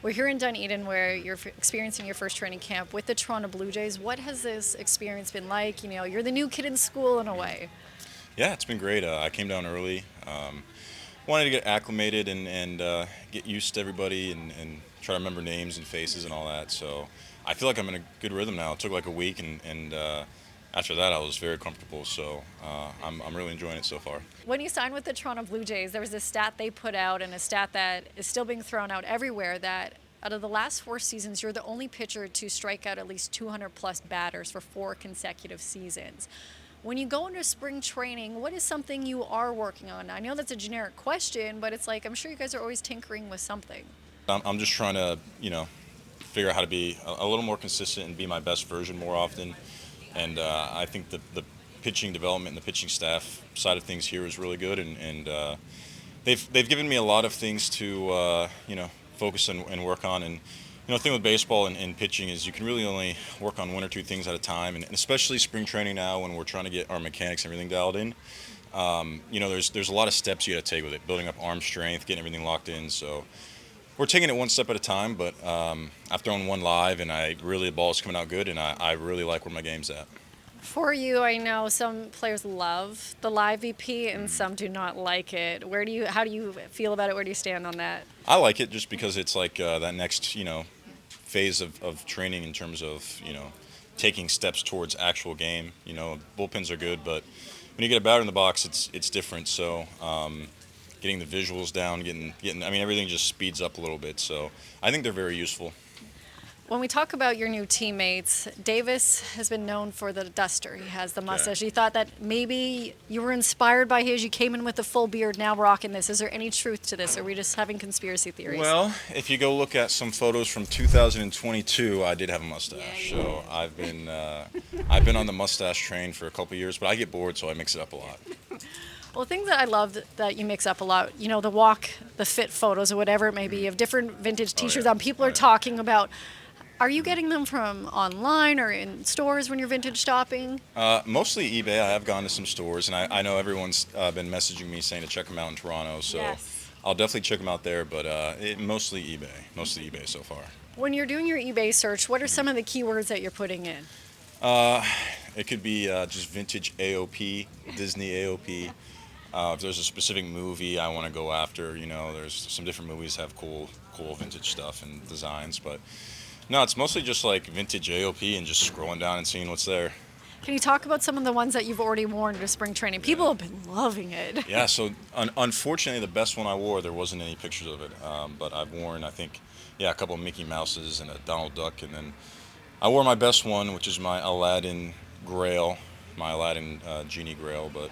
We're here in Dunedin where you're experiencing your first training camp with the Toronto Blue Jays. What has this experience been like? You're the new kid in school in a way. Yeah, it's been great. I came down early. Wanted to get acclimated and get used to everybody and try to remember names and faces and all that. So I feel like I'm in a good rhythm now. It took like a week, and after that, I was very comfortable. So I'm really enjoying it so far. When you signed with the Toronto Blue Jays, there was a stat they put out and a stat that is still being thrown out everywhere that out of the last 4 seasons, you're the only pitcher to strike out at least 200 plus batters for 4 consecutive seasons. When you go into spring training, what is something you are working on? I know that's a generic question, but it's like I'm sure you guys are always tinkering with something. I'm just trying to, figure out how to be a little more consistent and be my best version more often. And I think the pitching development and the pitching staff side of things here is really good, and they've given me a lot of things to focus and work on. And the thing with baseball and pitching is you can really only work on one or two things at a time, and especially spring training now when we're trying to get our mechanics and everything dialed in. There's a lot of steps you got to take with it, building up arm strength, getting everything locked in. So we're taking it one step at a time, but I've thrown one live, and the ball's coming out good, and I really like where my game's at. For you, I know some players love the live VP and some do not like it. How do you feel about it? Where do you stand on that? I like it just because it's like that next, phase of training in terms of, taking steps towards actual game. Bullpens are good, but when you get a batter in the box, it's different. So getting the visuals down, everything just speeds up a little bit. So I think they're very useful. When we talk about your new teammates, Davis has been known for the duster. He has the mustache. You thought that maybe you were inspired by his. You came in with a full beard, now rocking this. Is there any truth to this? Or are we just having conspiracy theories? Well, if you go look at some photos from 2022, I did have a mustache. So I've been on the mustache train for a couple years, but I get bored, so I mix it up a lot. Well, the thing that I love that you mix up a lot, the walk, the fit photos, or whatever it may be, of different vintage T-shirts on. People are talking about. Are you getting them from online or in stores when you're vintage shopping? Mostly eBay. I have gone to some stores, and I know everyone's been messaging me saying to check them out in Toronto, so yes. I'll definitely check them out there, but mostly eBay. Mostly eBay so far. When you're doing your eBay search, what are some of the keywords that you're putting in? It could be just vintage AOP, Disney AOP. If there's a specific movie I want to go after, there's some different movies have cool vintage stuff and designs, but no, it's mostly just like vintage AOP and just scrolling down and seeing what's there. Can you talk about some of the ones that you've already worn to spring training? People have been loving it. Yeah, so unfortunately the best one I wore, there wasn't any pictures of it, but I've worn, I think, a couple of Mickey Mouses and a Donald Duck, and then I wore my best one, which is my Aladdin Grail, my Aladdin Genie Grail, but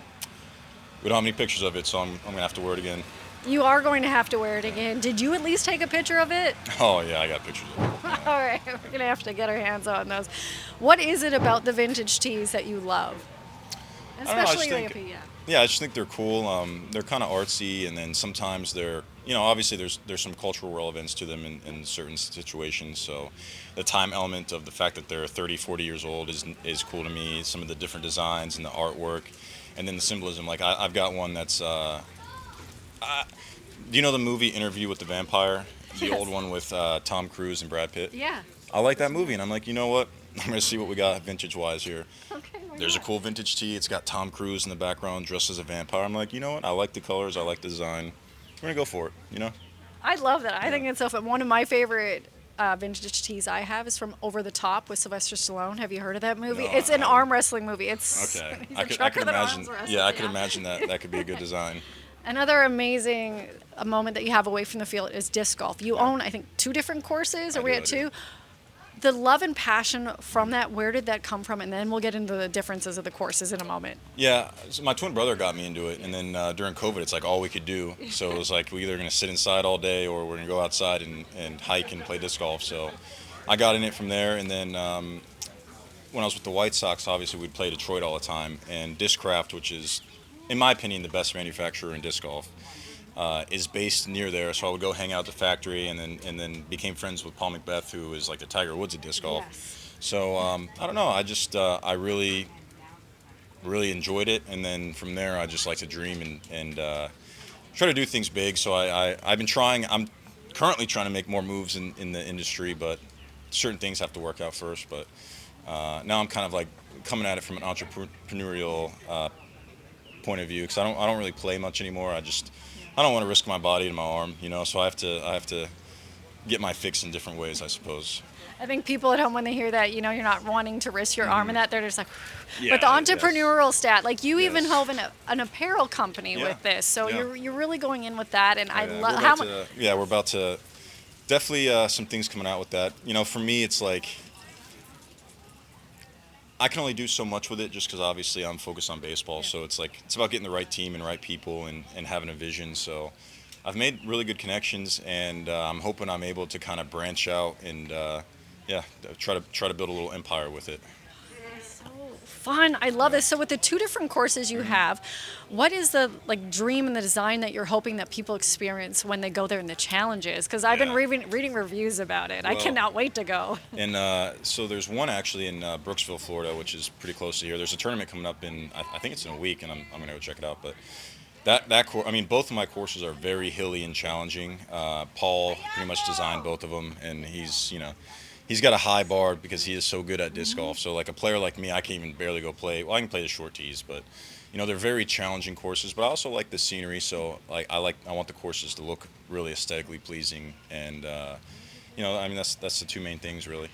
we don't have any pictures of it, so I'm going to have to wear it again. You are going to have to wear it again. Did you at least take a picture of it? Oh, yeah, I got pictures of it. Yeah. All right, we're going to have to get our hands on those. What is it about the vintage tees that you love? Especially AOP, yeah. Yeah, I just think they're cool. They're kind of artsy, and then sometimes they're, obviously there's some cultural relevance to them in certain situations. So the time element of the fact that they're 30, 40 years old is cool to me. Some of the different designs and the artwork, and then the symbolism. Like I've got one that's, do you know the movie Interview with the Vampire? The Yes. old one with Tom Cruise and Brad Pitt? Yeah. I like that movie, and I'm like, you know what? I'm going to see what we got vintage-wise here. Okay. There's a cool vintage tee. It's got Tom Cruise in the background dressed as a vampire. I'm like, you know what? I like the colors. I like the design. We're going to go for it, I love that. I think it's so fun. One of my favorite vintage tees I have is from Over the Top with Sylvester Stallone. Have you heard of that movie? No, It's I an haven't. arm wrestling movie. It's Okay. he's I a could trucker that imagine. arms wrestles, Yeah, I could imagine that could be a good design. Another amazing moment that you have away from the field is disc golf. You own, I think, 2 different courses. Are we at 2? The love and passion from that, where did that come from? And then we'll get into the differences of the courses in a moment. Yeah, so my twin brother got me into it, and then during COVID, it's like all we could do. So it was like we're either going to sit inside all day or we're going to go outside and hike and play disc golf. So I got in it from there, and then when I was with the White Sox, obviously we'd play Detroit all the time, and Discraft, which is, in my opinion, the best manufacturer in disc golf, is based near there. So I would go hang out at the factory, and then became friends with Paul McBeth, who is like the Tiger Woods of disc golf. Yes. So I don't know. I just I really enjoyed it, and then from there I just like to dream and try to do things big. So I've been trying. I'm currently trying to make more moves in the industry, but certain things have to work out first. But now I'm kind of like coming at it from an entrepreneurial point of view, because I don't really play much anymore. I don't want to risk my body and my arm, So I have to get my fix in different ways, I suppose. I think people at home, when they hear that, you're not wanting to risk your arm and that, they're just like, Yeah, but the yes. entrepreneurial stat, like you even Yes. have an apparel company Yeah, with this. So yeah. you're really going in with that. And I Yeah, love we're how about much. to, yeah, we're about to definitely some things coming out with that. For me, it's like I can only do so much with it just because obviously I'm focused on baseball. Yeah. So it's like it's about getting the right team and right people and having a vision. So I've made really good connections, and I'm hoping I'm able to kind of branch out and yeah, try to build a little empire with it. So fun. I love this. So with the two different courses you have, what is the dream and the design that you're hoping that people experience when they go there in the challenges? Because I've been Yeah. reading reviews about it. I Well, cannot wait to go. And so there's one actually in Brooksville, Florida, which is pretty close to here. There's a tournament coming up I think it's in a week, and I'm gonna go check it out. But I mean, both of my courses are very hilly and challenging. Paul pretty much designed both of them, and he's got a high bar because he is so good at disc golf. So like a player like me, I can't even barely go play. Well, I can play the short tees, but they're very challenging courses. But I also like the scenery, so I want the courses to look really aesthetically pleasing, and I mean that's the two main things really.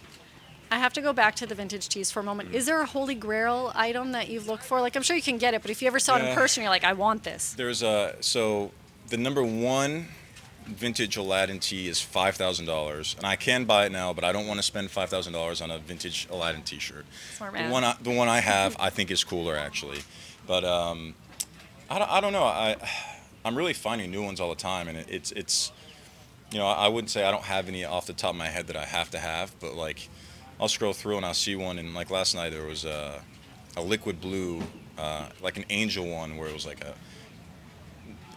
I have to go back to the vintage tees for a moment. Is there a holy grail item that you've looked for? Like, I'm sure you can get it, but if you ever saw it in Yeah. person, you're like, I want this. There's so the number one vintage Aladdin tee is $5,000, and I can buy it now, but I don't want to spend $5,000 on a vintage Aladdin T-shirt. Smart The man. one I have, I think is cooler actually, but I don't know. I'm really finding new ones all the time, and it's I wouldn't say I don't have any off the top of my head that I have to have, but like I'll scroll through and I'll see one, and like last night there was a liquid blue, like an angel one where it was like a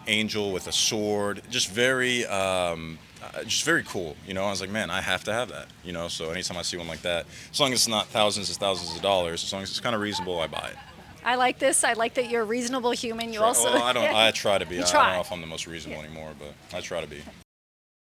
angel with a sword, just very cool. I was like, man, I have to have that. So anytime I see one like that, as long as it's not thousands of dollars, as long as it's kind of reasonable, I buy it. I like this. I like that you're a reasonable human. You also. Well, I don't. I try to be. You I don't try. know if I'm the most reasonable anymore, but I try to be.